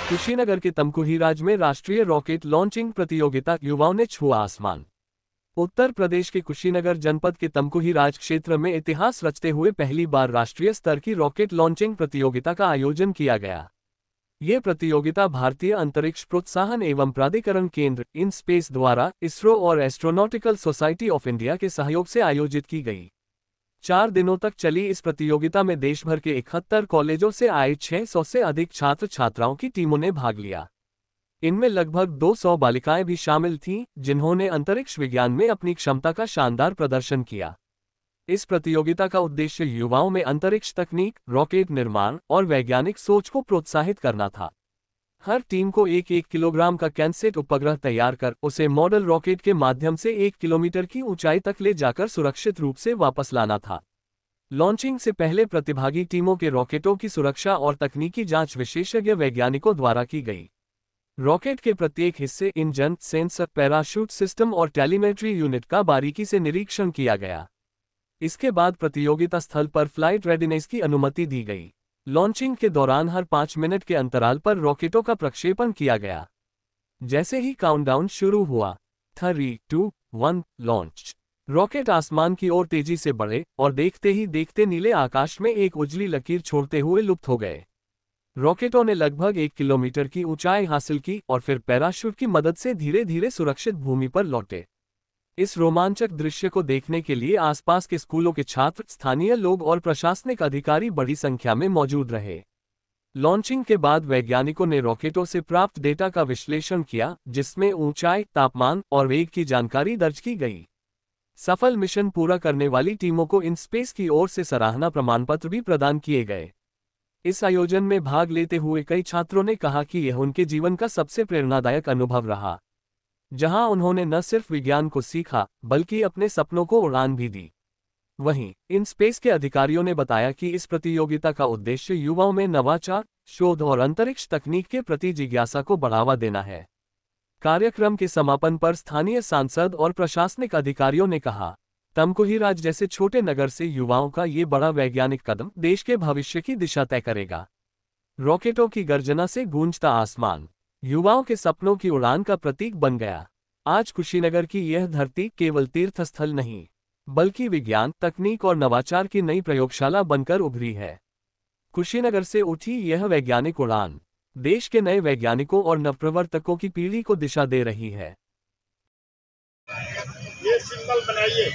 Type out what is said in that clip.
कुशीनगर के तमकुहीराज में राष्ट्रीय रॉकेट लॉन्चिंग प्रतियोगिता, युवाओं ने छुआ आसमान। उत्तर प्रदेश के कुशीनगर जनपद के तमकुहीराज क्षेत्र में इतिहास रचते हुए पहली बार राष्ट्रीय स्तर की रॉकेट लॉन्चिंग प्रतियोगिता का आयोजन किया गया। ये प्रतियोगिता भारतीय अंतरिक्ष प्रोत्साहन एवं प्राधिकरण केंद्र इन स्पेस द्वारा इसरो और एस्ट्रोनॉटिकल सोसाइटी ऑफ इंडिया के सहयोग से आयोजित की गई। 4 दिनों तक चली इस प्रतियोगिता में देश भर के 71 कॉलेजों से आए 600 से अधिक छात्र छात्राओं की टीमों ने भाग लिया। इनमें लगभग 200 बालिकाएं भी शामिल थीं, जिन्होंने अंतरिक्ष विज्ञान में अपनी क्षमता का शानदार प्रदर्शन किया। इस प्रतियोगिता का उद्देश्य युवाओं में अंतरिक्ष तकनीक, रॉकेट निर्माण और वैज्ञानिक सोच को प्रोत्साहित करना था। हर टीम को 1-1 किलोग्राम का कैनसेट उपग्रह तैयार कर उसे मॉडल रॉकेट के माध्यम से 1 किलोमीटर की ऊंचाई तक ले जाकर सुरक्षित रूप से वापस लाना था। लॉन्चिंग से पहले प्रतिभागी टीमों के रॉकेटों की सुरक्षा और तकनीकी जांच विशेषज्ञ वैज्ञानिकों द्वारा की गई। रॉकेट के प्रत्येक हिस्से, इंजन, सेंसर, पैराशूट सिस्टम और टेलीमेट्री यूनिट का बारीकी से निरीक्षण किया गया। इसके बाद प्रतियोगिता स्थल पर फ्लाइट रेडीनेस की अनुमति दी गई। लॉन्चिंग के दौरान हर 5 मिनट के अंतराल पर रॉकेटों का प्रक्षेपण किया गया। जैसे ही काउंटडाउन शुरू हुआ, 3, 2, 1 लॉन्च। रॉकेट आसमान की ओर तेजी से बढ़े और देखते ही देखते नीले आकाश में एक उजली लकीर छोड़ते हुए लुप्त हो गए। रॉकेटों ने लगभग 1 किलोमीटर की ऊंचाई हासिल की और फिर पैराशूट की मदद से धीरे धीरे सुरक्षित भूमि पर लौटे। इस रोमांचक दृश्य को देखने के लिए आसपास के स्कूलों के छात्र, स्थानीय लोग और प्रशासनिक अधिकारी बड़ी संख्या में मौजूद रहे। लॉन्चिंग के बाद वैज्ञानिकों ने रॉकेटों से प्राप्त डेटा का विश्लेषण किया, जिसमें ऊंचाई, तापमान और वेग की जानकारी दर्ज की गई। सफल मिशन पूरा करने वाली टीमों को इन स्पेस की ओर से सराहना प्रमाणपत्र भी प्रदान किए गए। इस आयोजन में भाग लेते हुए कई छात्रों ने कहा कि यह उनके जीवन का सबसे प्रेरणादायक अनुभव रहा, जहां उन्होंने न सिर्फ विज्ञान को सीखा बल्कि अपने सपनों को उड़ान भी दी। वहीं इन स्पेस के अधिकारियों ने बताया कि इस प्रतियोगिता का उद्देश्य युवाओं में नवाचार, शोध और अंतरिक्ष तकनीक के प्रति जिज्ञासा को बढ़ावा देना है। कार्यक्रम के समापन पर स्थानीय सांसद और प्रशासनिक अधिकारियों ने कहा, तमकुहीराज जैसे छोटे नगर से युवाओं का ये बड़ा वैज्ञानिक कदम देश के भविष्य की दिशा तय करेगा। रॉकेटों की गर्जना से गूंजता आसमान युवाओं के सपनों की उड़ान का प्रतीक बन गया। आज कुशीनगर की यह धरती केवल तीर्थ स्थल नहीं, बल्कि विज्ञान, तकनीक और नवाचार की नई प्रयोगशाला बनकर उभरी है। कुशीनगर से उठी यह वैज्ञानिक उड़ान देश के नए वैज्ञानिकों और नवप्रवर्तकों की पीढ़ी को दिशा दे रही है। ये सिंबल बनाइए।